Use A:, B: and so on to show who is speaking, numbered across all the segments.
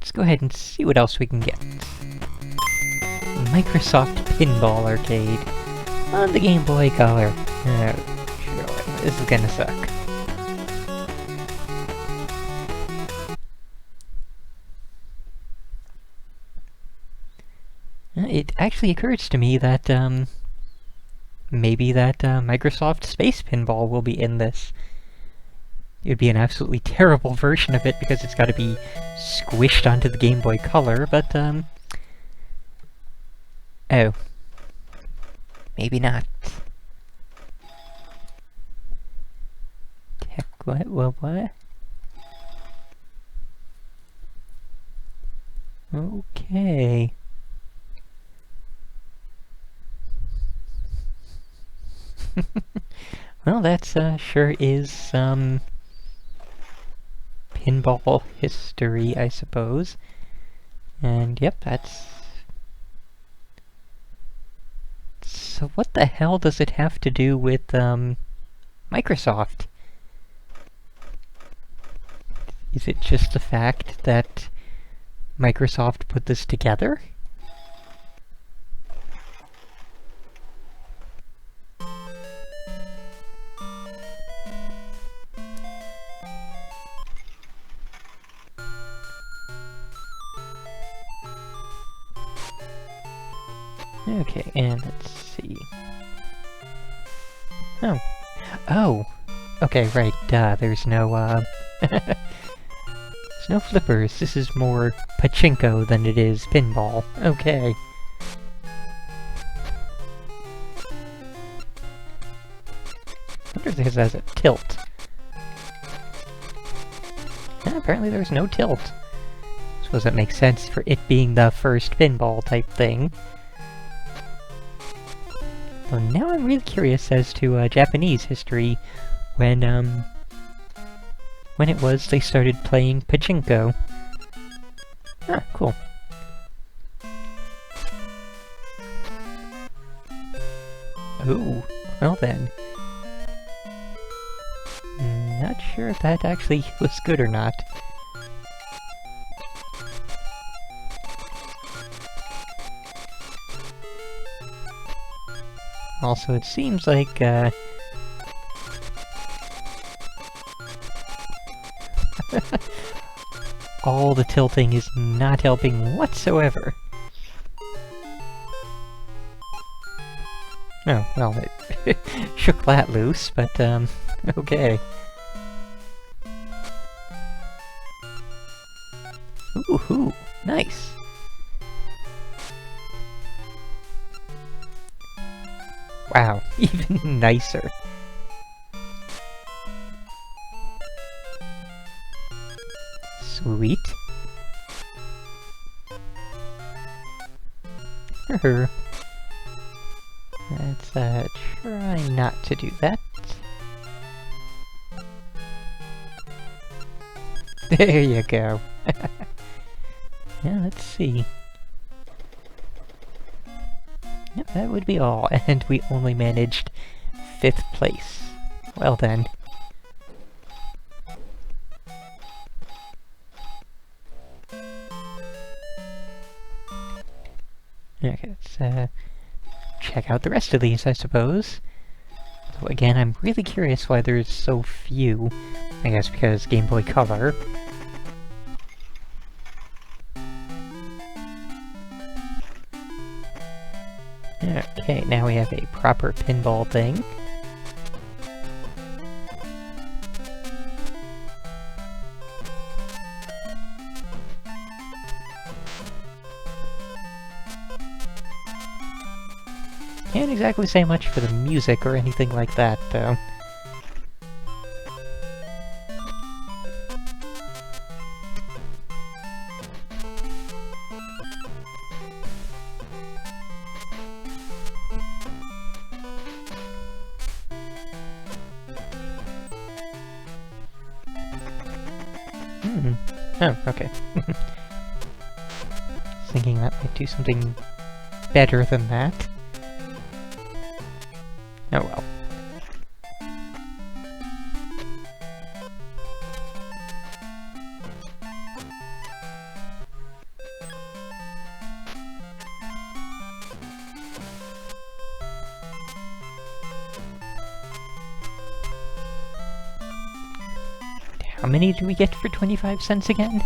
A: let's go ahead and see what else we can get. Microsoft Pinball Arcade on the Game Boy Color. Oh, surely, this is gonna suck. It actually occurs to me that, maybe that Microsoft Space Pinball will be in this. It would be an absolutely terrible version of it because it's got to be squished onto the Game Boy Color, but, oh. Maybe not. Heck, what? What? Okay. Well, that's, sure is some pinball history, I suppose. And, yep, that's... So what the hell does it have to do with, Microsoft? Is it just the fact that Microsoft put this together? Okay, and let's see. Oh. Oh! Okay, right, there's no, there's no flippers. This is more pachinko than it is pinball. Okay. I wonder if this has a tilt. Yeah, apparently there's no tilt. Suppose that makes sense for it being the first pinball type thing. So now I'm really curious as to Japanese history when it was they started playing pachinko. Ah, cool. Ooh, well then. Not sure if that actually was good or not. Also, it seems like, all the tilting is not helping whatsoever. Oh, well, it shook that loose, but, okay. Ooh, nice! Wow, even nicer. Sweet. Let's, try not to do that. There you go. Yeah, let's see. Yep, that would be all, and we only managed 5th place. Well then. Okay, let's check out the rest of these, I suppose. So again, I'm really curious why there's so few. I guess because Game Boy Color. Okay, now we have a proper pinball thing. Can't exactly say much for the music or anything like that, though. Oh, okay. Thinking that might do something better than that. Oh well. how many do we get for 25 cents again?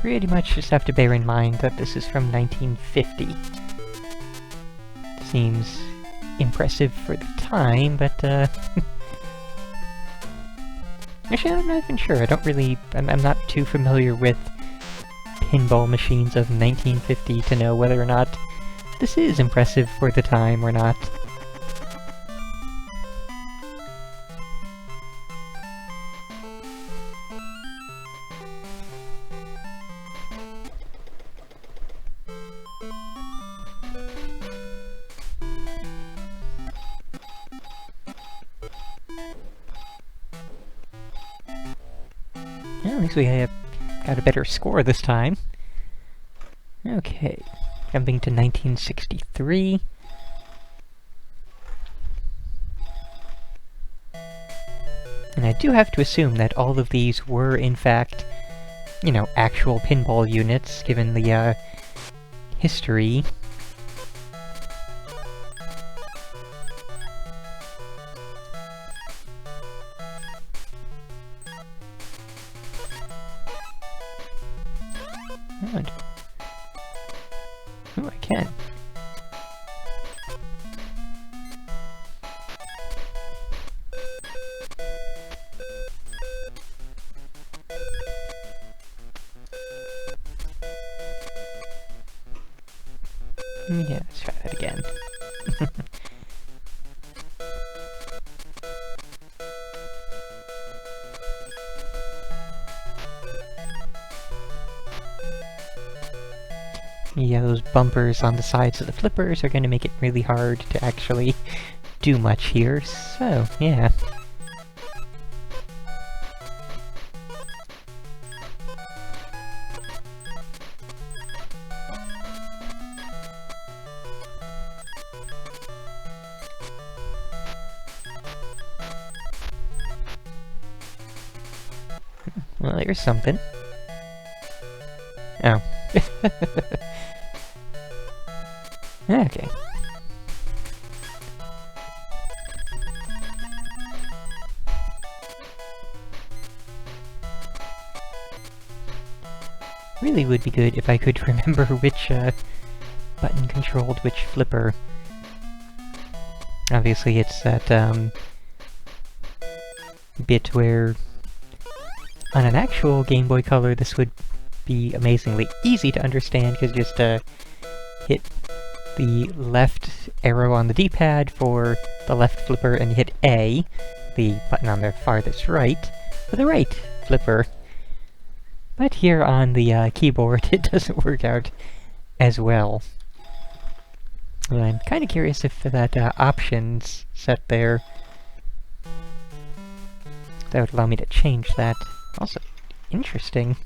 A: Pretty much just have to bear in mind that this is from 1950. Seems impressive for the time, but actually I'm not even sure. I'm not too familiar with pinball machines of 1950 to know whether or not this is impressive for the time or not. Well, at least we have got a better score this time. Okay, jumping to 1963. And I do have to assume that all of these were, in fact, you know, actual pinball units, given the, history. Good. Ooh, I can. Yeah, let's try that again. Yeah, those bumpers on the sides of the flippers are going to make it really hard to actually do much here, so yeah. Well, there's something. Oh. Okay. Really would be good if I could remember which button controlled which flipper. Obviously it's that bit where on an actual Game Boy Color this would be amazingly easy to understand, because you just hit the left arrow on the D-pad for the left flipper and hit A, the button on the farthest right, for the right flipper. But here on the keyboard it doesn't work out as well. And I'm kind of curious if that options set there, that would allow me to change that. Also, interesting.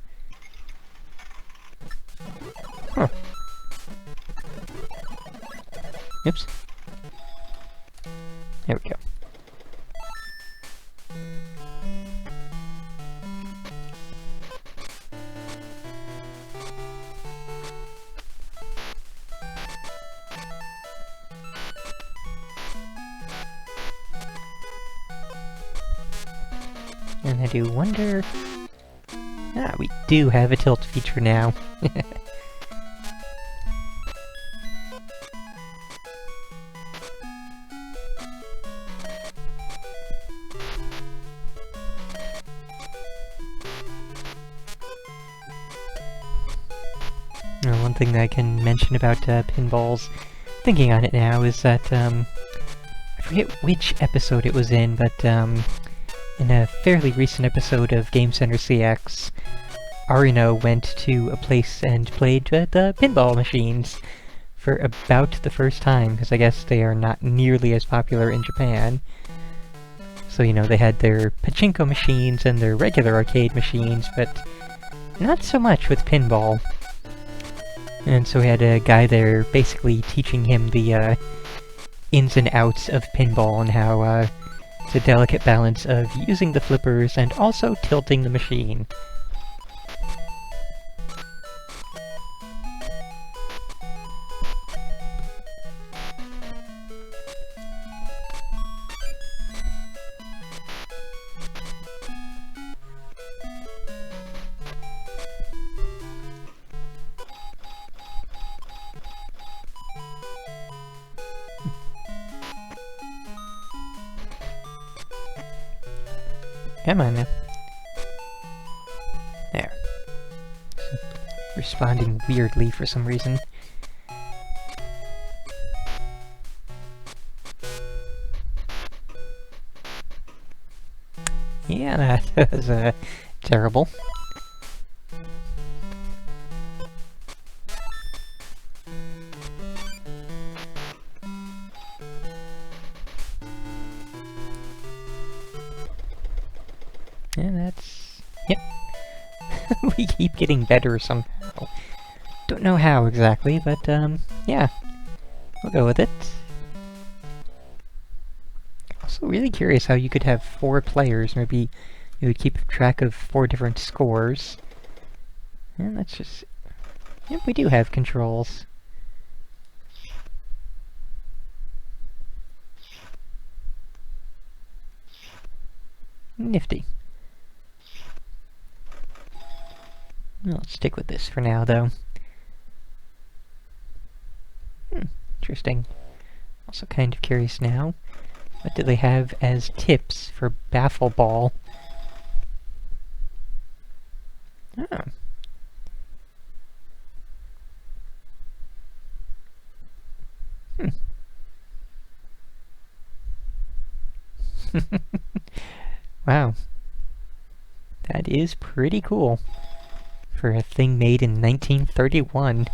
A: Huh. Oops. There we go. And I do wonder... Ah, we do have a tilt feature now. One thing that I can mention about pinballs, thinking on it now, is that, I forget which episode it was in, but, in a fairly recent episode of Game Center CX, Arino went to a place and played the pinball machines for about the first time, because I guess they are not nearly as popular in Japan. So, you know, they had their pachinko machines and their regular arcade machines, but not so much with pinball. And so we had a guy there basically teaching him the ins and outs of pinball and how It's a delicate balance of using the flippers and also tilting the machine. Come on now. There. Responding weirdly for some reason. Yeah, that was terrible. And that's... yep. We keep getting better somehow. Don't know how exactly, but yeah. We'll go with it. Also really curious how you could have 4 players. Maybe you would keep track of 4 different scores. And that's just... yep, we do have controls. Nifty. Let's stick with this for now, though. Interesting. Also kind of curious now. What do they have as tips for Baffle Ball? Oh. Wow. That is pretty cool. For a thing made in 1931.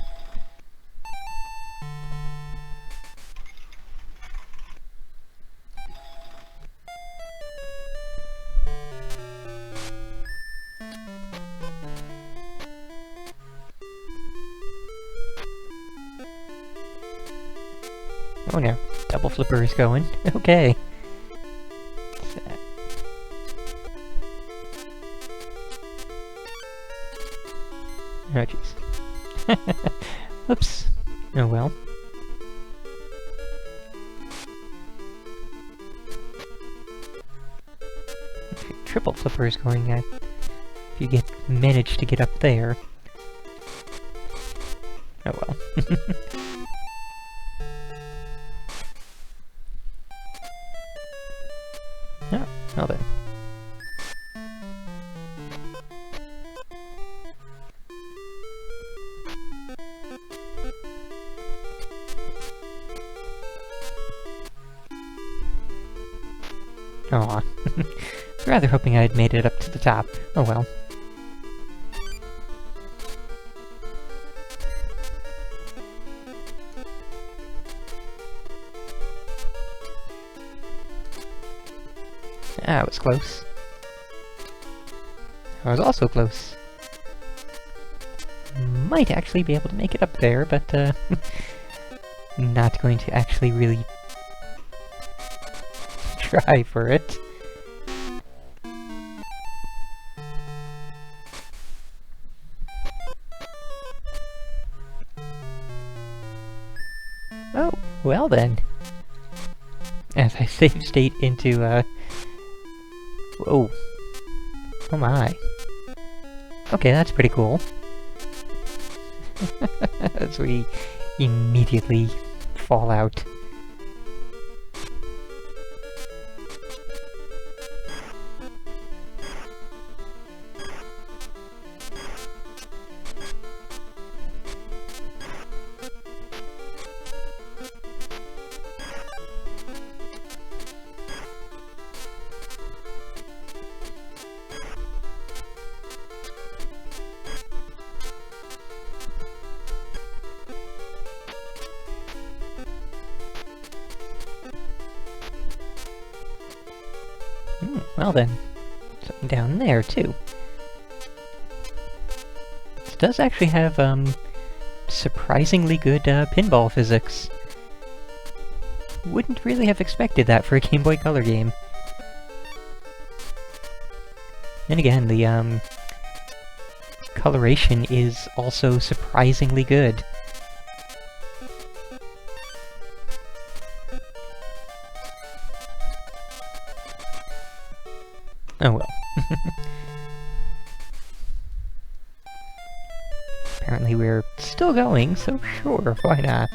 A: Oh no, double flipper is going. Okay. Oh jeez. Oops. Oh well. Okay, triple flipper is going at... if you manage to get up there. Oh well. Oh, well then. Aw. Rather hoping I'd made it up to the top. Oh well. That was close. I was also close. Might actually be able to make it up there, but not going to actually really try for it. Oh, well then. As I save state into, whoa. Oh my. Okay, that's pretty cool. As we immediately fall out. Well then, something down there too. This does actually have, surprisingly good, pinball physics. Wouldn't really have expected that for a Game Boy Color game. And again, the coloration is also surprisingly good. Oh well. Apparently we're still going, so sure, why not?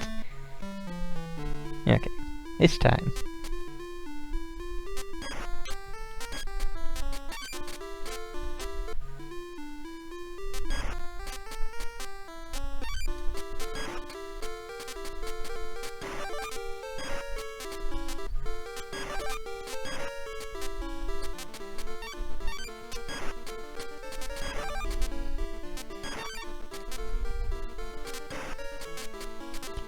A: Okay, it's time.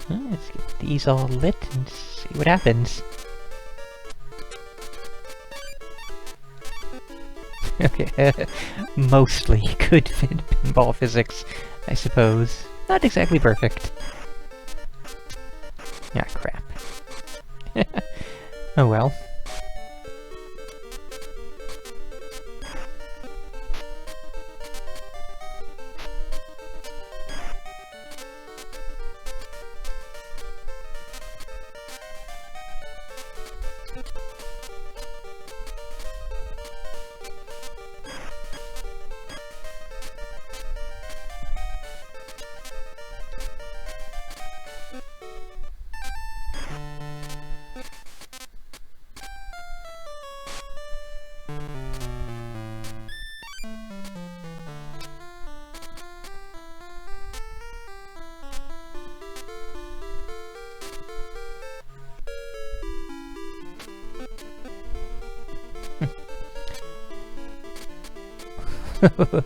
A: Let's get these all lit and see what happens. Okay, mostly good pinball physics, I suppose. Not exactly perfect. Ah, crap. Oh well.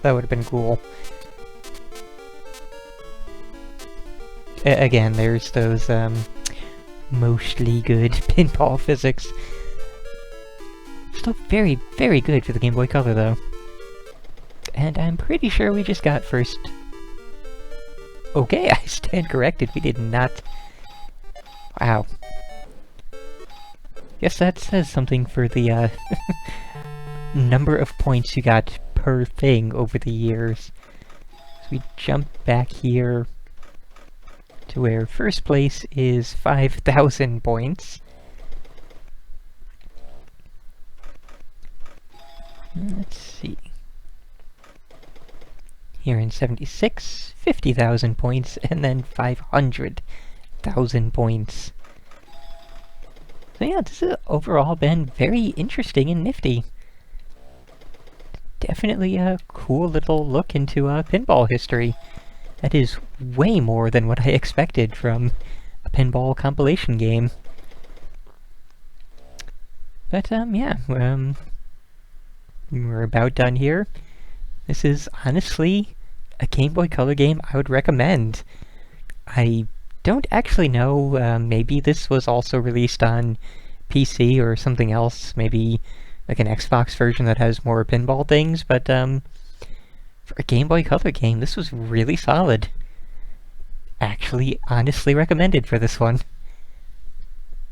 A: That would have been cool. Again, there's those, mostly good pinball physics. Still very, very good for the Game Boy Color, though. And I'm pretty sure we just got first. Okay, I stand corrected, we did not... Wow. Guess that says something for the, number of points you got per thing over the years. So we jump back here to where first place is 5,000 points. Let's see. Here in 76, 50,000 points, and then 500,000 points. So yeah, this has overall been very interesting and nifty. Definitely a cool little look into pinball history. That is way more than what I expected from a pinball compilation game. But yeah, we're about done here. This is honestly a Game Boy Color game I would recommend. I don't actually know, maybe this was also released on PC or something else, maybe like an Xbox version that has more pinball things, but for a Game Boy Color game, this was really solid. Actually, honestly recommended for this one.